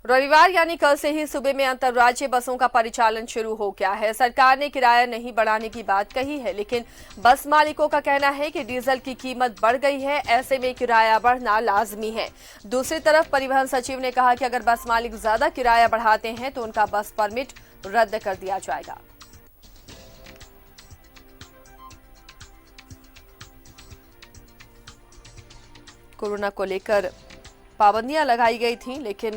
रविवार यानी कल से ही सुबह में अंतर्राज्यीय बसों का परिचालन शुरू हो गया है। सरकार ने किराया नहीं बढ़ाने की बात कही है, लेकिन बस मालिकों का कहना है कि डीजल की कीमत बढ़ गई है, ऐसे में किराया बढ़ना लाजमी है। दूसरी तरफ परिवहन सचिव ने कहा कि अगर बस मालिक ज्यादा किराया बढ़ाते हैं तो उनका बस परमिट रद्द कर दिया जाएगा। कोरोना को लेकर पाबंदियां लगाई गई थी, लेकिन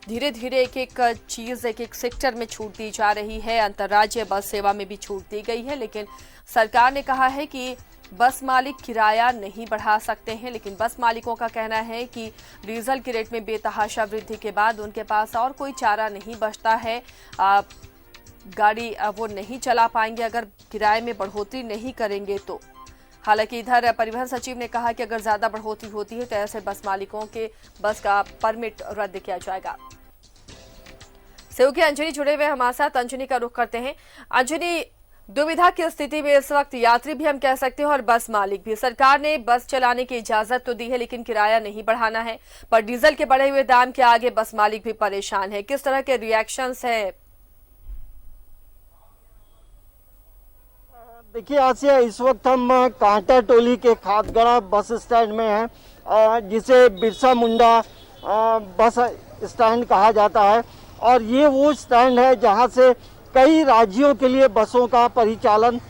धीरे धीरे एक एक चीज एक एक सेक्टर में छूट दी जा रही है। अंतर्राज्यीय बस सेवा में भी छूट दी गई है, लेकिन सरकार ने कहा है कि बस मालिक किराया नहीं बढ़ा सकते हैं। लेकिन बस मालिकों का कहना है कि डीजल के रेट में बेतहाशा वृद्धि के बाद उनके पास और कोई चारा नहीं बचता है। गाड़ी वो नहीं चला पाएंगे अगर किराए में बढ़ोतरी नहीं करेंगे तो। हालांकि इधर परिवहन सचिव ने कहा कि अगर ज्यादा बढ़ोतरी होती है तो ऐसे बस मालिकों के बस का परमिट रद्द किया जाएगा। सेऊ की अंजनी जुड़े हुए हमारे साथ, अंजनी का रुख करते हैं। अंजनी, दुविधा की स्थिति में इस वक्त यात्री भी हम कह सकते हैं और बस मालिक भी। सरकार ने बस चलाने की इजाजत तो दी है, लेकिन किराया नहीं बढ़ाना है, पर डीजल के बढ़े हुए दाम के आगे बस मालिक भी परेशान है। किस तरह के रिएक्शंस है? देखिए आसिया, इस वक्त हम कांटा टोली के खादगड़ा बस स्टैंड में हैं, जिसे बिरसा मुंडा बस स्टैंड कहा जाता है। और ये वो स्टैंड है जहां से कई राज्यों के लिए बसों का परिचालन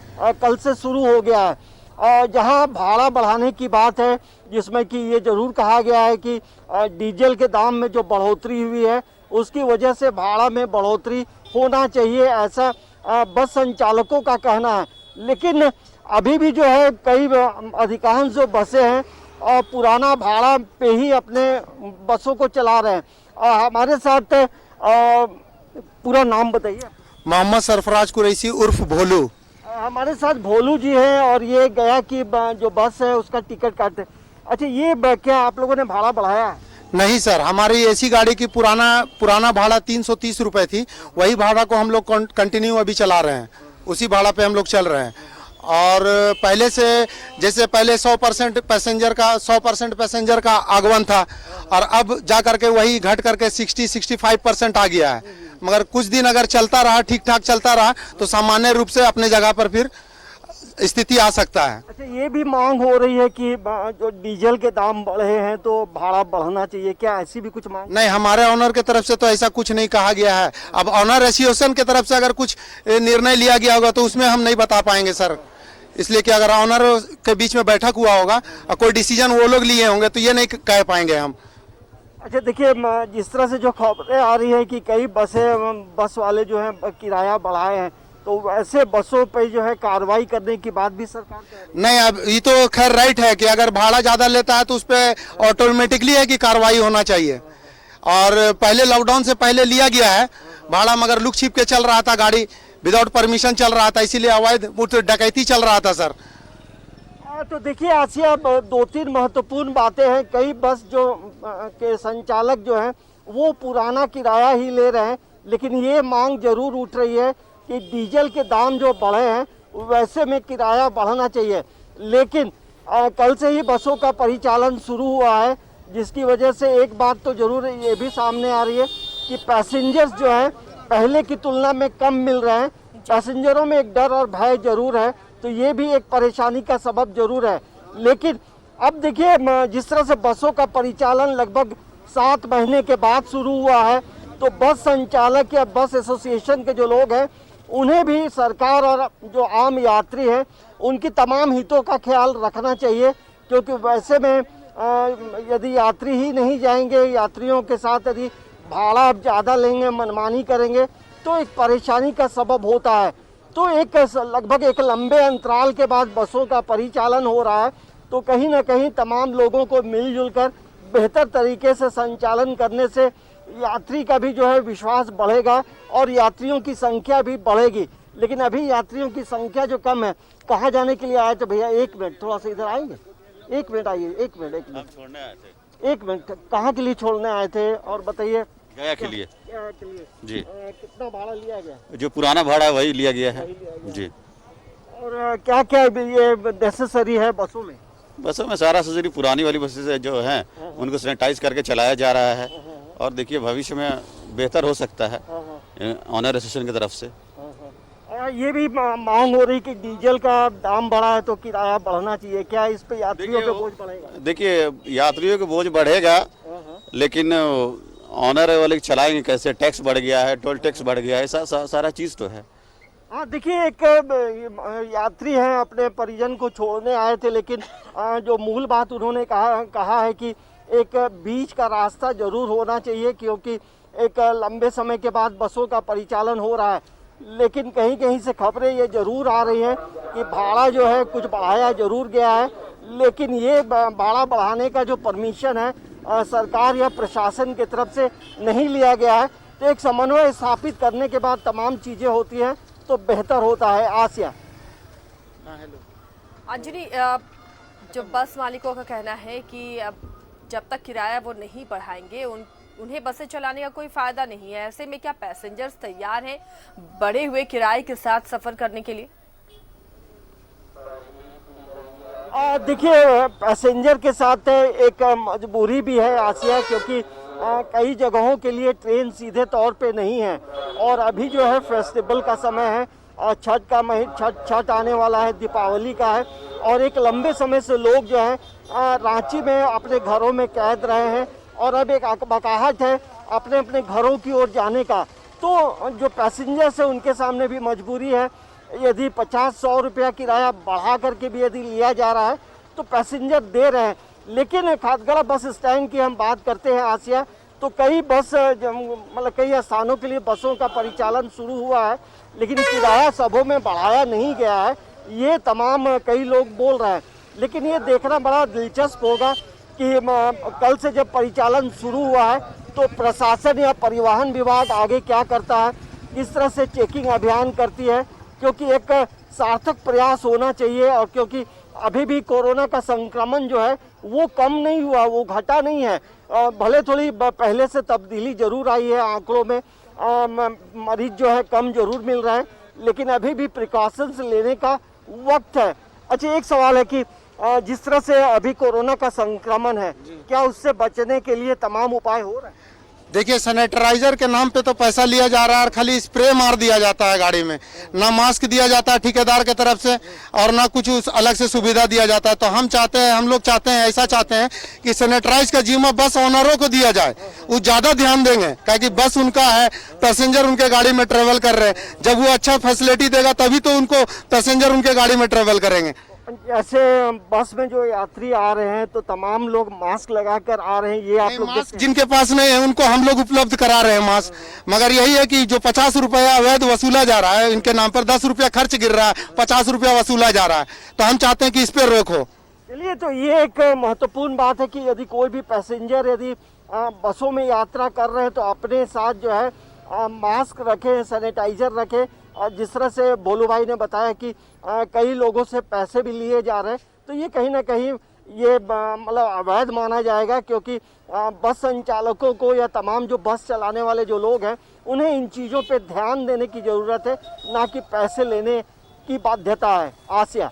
कल से शुरू हो गया है। जहां भाड़ा बढ़ाने की बात है, जिसमें कि ये जरूर कहा गया है कि डीजल के दाम में जो बढ़ोतरी हुई है उसकी वजह से भाड़ा में बढ़ोतरी होना चाहिए, ऐसा बस संचालकों का कहना है। लेकिन अभी भी जो है कई अधिकांश जो बसें हैं और पुराना भाड़ा पे ही अपने बसों को चला रहे हैं। हमारे साथ पूरा नाम बताइए। मोहम्मद सरफराज कुरैशी उर्फ भोलू। हमारे साथ भोलू जी हैं और ये गया की जो बस है उसका टिकट काटते। अच्छा, ये क्या आप लोगों ने भाड़ा बढ़ाया है? नहीं सर, हमारी एसी गाड़ी की पुराना भाड़ा 330 रुपए थी, वही भाड़ा को हम लोग कंटिन्यू अभी चला रहे हैं, उसी भाड़ा पे हम लोग चल रहे हैं। और पहले से जैसे पहले 100% पैसेंजर का आगमन था और अब जा करके वही घट करके 60-65% आ गया है। मगर कुछ दिन अगर चलता रहा, ठीक ठाक चलता रहा, तो सामान्य रूप से अपने जगह पर फिर स्थिति आ सकता है। अच्छा, ये भी मांग हो रही है कि जो डीजल के दाम बढ़े हैं तो भाड़ा बढ़ना चाहिए, क्या ऐसी भी कुछ मांग? नहीं, हमारे ऑनर की तरफ से तो ऐसा कुछ नहीं कहा गया है। अब ऑनर एसोसिएशन की तरफ से अगर कुछ निर्णय लिया गया होगा तो उसमें हम नहीं बता पाएंगे सर, इसलिए कि अगर ऑनर के बीच में बैठक हुआ होगा और कोई डिसीजन वो लोग लिए होंगे तो ये नहीं कह पाएंगे हम। अच्छा, देखिए जिस तरह से जो खबरें आ रही है कि कई बस वाले जो है किराया बढ़ाए हैं, तो वैसे बसों पे जो है कार्रवाई करने की बात भी सरकार कर रही है। नहीं, अब ये तो खैर राइट है कि अगर भाड़ा ज्यादा लेता है तो उस पर ऑटोमेटिकली है कि कार्रवाई होना चाहिए। और पहले लॉकडाउन से पहले लिया गया है भाड़ा, मगर लुक छिप के चल रहा था, गाड़ी विदाउट परमिशन चल रहा था, इसीलिए अवैध डकैती चल रहा था सर। तो देखिए आसिया, 2-3 महत्वपूर्ण बातें हैं। कई बस जो के संचालक जो हैं वो पुराना किराया ही ले रहे हैं, लेकिन ये मांग जरूर उठ रही है कि डीजल के दाम जो बढ़े हैं वैसे में किराया बढ़ना चाहिए। लेकिन कल से ही बसों का परिचालन शुरू हुआ है, जिसकी वजह से एक बात तो जरूर ये भी सामने आ रही है कि पैसेंजर्स जो हैं पहले की तुलना में कम मिल रहे हैं। पैसेंजरों में एक डर और भय जरूर है, तो ये भी एक परेशानी का सबब जरूर है। लेकिन अब देखिए, जिस तरह से बसों का परिचालन लगभग 7 महीने के बाद शुरू हुआ है, तो बस संचालक या बस एसोसिएशन के जो लोग हैं उन्हें भी सरकार और जो आम यात्री हैं उनकी तमाम हितों का ख्याल रखना चाहिए। क्योंकि वैसे में यदि यात्री ही नहीं जाएंगे, यात्रियों के साथ यदि भाड़ा आप ज़्यादा लेंगे, मनमानी करेंगे, तो एक परेशानी का सबब होता है। तो लगभग एक लंबे अंतराल के बाद बसों का परिचालन हो रहा है, तो कहीं ना कहीं तमाम लोगों को मिलजुल कर बेहतर तरीके से संचालन करने से यात्री का भी जो है विश्वास बढ़ेगा और यात्रियों की संख्या भी बढ़ेगी। लेकिन अभी यात्रियों की संख्या जो कम है, कहाँ जाने के लिए आए थे भैया? एक मिनट, थोड़ा सा इधर आएंगे, एक मिनट आइए, एक मिनट छोड़ने आए थे। एक मिनट, कहाँ के लिए छोड़ने आए थे और बताइए? गया के लिए जी। कितना भाड़ा लिया गया? जो पुराना भाड़ा है वही लिया गया है जी। और क्या क्या ये नेसेसरी है बसों में? बसों में सारा सजरी पुरानी वाली बसें जो हैं उनको सैनिटाइज करके चलाया जा रहा है और देखिए भविष्य में बेहतर हो सकता है ऑनर एसोसिएशन की तरफ से। ये भी मांग हो रही कि डीजल का दाम बढ़ा है तो किराया बढ़ना चाहिए, क्या इस पे यात्रियों पे बोझ पड़ेगा? देखिए यात्रियों के बोझ बढ़ेगा, लेकिन ऑनर वाले चलाएंगे कैसे? टैक्स बढ़ गया है, टोल टैक्स बढ़ गया है, सारा चीज़ तो है। हाँ देखिए, एक यात्री हैं अपने परिजन को छोड़ने आए थे, लेकिन जो मूल बात उन्होंने कहा है कि एक बीच का रास्ता जरूर होना चाहिए, क्योंकि एक लंबे समय के बाद बसों का परिचालन हो रहा है। लेकिन कहीं कहीं से खबरें ये जरूर आ रही हैं कि भाड़ा जो है कुछ बढ़ाया जरूर गया है, लेकिन ये भाड़ा बढ़ाने का जो परमिशन है सरकार या प्रशासन की तरफ से नहीं लिया गया है। तो एक समन्वय स्थापित करने के बाद तमाम चीज़ें होती हैं तो बेहतर होता है। आसिया। अंजलि, जो बस मालिकों का कहना है कि अब जब तक किराया वो नहीं बढ़ाएंगे उन्हें बसें चलाने का कोई फायदा नहीं है। ऐसे में क्या पैसेंजर्स तैयार हैं बढ़े हुए किराए के साथ सफर करने के लिए? देखिए, पैसेंजर के साथ एक मजबूरी भी है आसिया, क्योंकि कई जगहों के लिए ट्रेन सीधे तौर पे नहीं है और अभी जो है फेस्टिवल का समय है, छठ आने वाला है, दीपावली का है और एक लंबे समय से लोग जो है रांची में अपने घरों में कैद रहे हैं और अब एक बकाहट है अपने अपने घरों की ओर जाने का। तो जो पैसेंजर्स है उनके सामने भी मजबूरी है। यदि 50-100 रुपया किराया बढ़ा करके भी यदि लिया जा रहा है तो पैसेंजर दे रहे हैं। लेकिन खादगड़ा बस स्टैंड की हम बात करते हैं आसिया, तो कई बस मतलब कई स्थानों के लिए बसों का परिचालन शुरू हुआ है, लेकिन किराया सबों में बढ़ाया नहीं गया है, ये तमाम कई लोग बोल रहे हैं। लेकिन ये देखना बड़ा दिलचस्प होगा कि कल से जब परिचालन शुरू हुआ है तो प्रशासन या परिवहन विभाग आगे क्या करता है, किस तरह से चेकिंग अभियान करती है, क्योंकि एक सार्थक प्रयास होना चाहिए। और क्योंकि अभी भी कोरोना का संक्रमण जो है वो कम नहीं हुआ, वो घटा नहीं है, भले थोड़ी पहले से तब्दीली जरूर आई है आंकड़ों में, मरीज जो है कम जरूर मिल रहे हैं, लेकिन अभी भी प्रिकॉशंस लेने का वक्त है। अच्छा, एक सवाल है कि जिस तरह से अभी कोरोना का संक्रमण है, क्या उससे बचने के लिए तमाम उपाय हो रहे हैं? देखिए, सैनिटाइजर के नाम पे तो पैसा लिया जा रहा है और खाली स्प्रे मार दिया जाता है गाड़ी में, ना मास्क दिया जाता है ठेकेदार की तरफ से और ना कुछ अलग से सुविधा दिया जाता है। तो हम लोग चाहते हैं ऐसा चाहते हैं कि सैनिटाइज का जिम्मा बस ओनरों को दिया जाए, वो ज्यादा ध्यान देंगे, क्योंकि बस उनका है, पैसेंजर उनके गाड़ी में ट्रेवल कर रहे हैं। जब वो अच्छा फैसिलिटी देगा तभी तो उनको पैसेंजर उनके गाड़ी में ट्रेवल करेंगे। जैसे बस में जो यात्री आ रहे हैं तो तमाम लोग मास्क लगाकर आ रहे हैं, ये आप लोग मास्क जिनके पास नहीं है उनको हम लोग उपलब्ध करा रहे हैं मास्क, मगर यही है कि जो 50 रुपया अवैध वसूला जा रहा है, इनके नाम पर 10 रुपया खर्च गिर रहा है, 50 रुपया वसूला जा रहा है, तो हम चाहते हैं कि इस पर रोक हो। चलिए, तो ये एक महत्वपूर्ण बात है कि यदि कोई भी पैसेंजर यदि बसों में यात्रा कर रहे हैं तो अपने साथ जो है मास्क रखें, सैनिटाइजर रखें। और जिस तरह से भोलू भाई ने बताया कि कई लोगों से पैसे भी लिए जा रहे हैं, तो ये कहीं ना कहीं ये मतलब अवैध माना जाएगा, क्योंकि बस संचालकों को या तमाम जो बस चलाने वाले जो लोग हैं उन्हें इन चीज़ों पे ध्यान देने की ज़रूरत है, ना कि पैसे लेने की बाध्यता है। आसिया।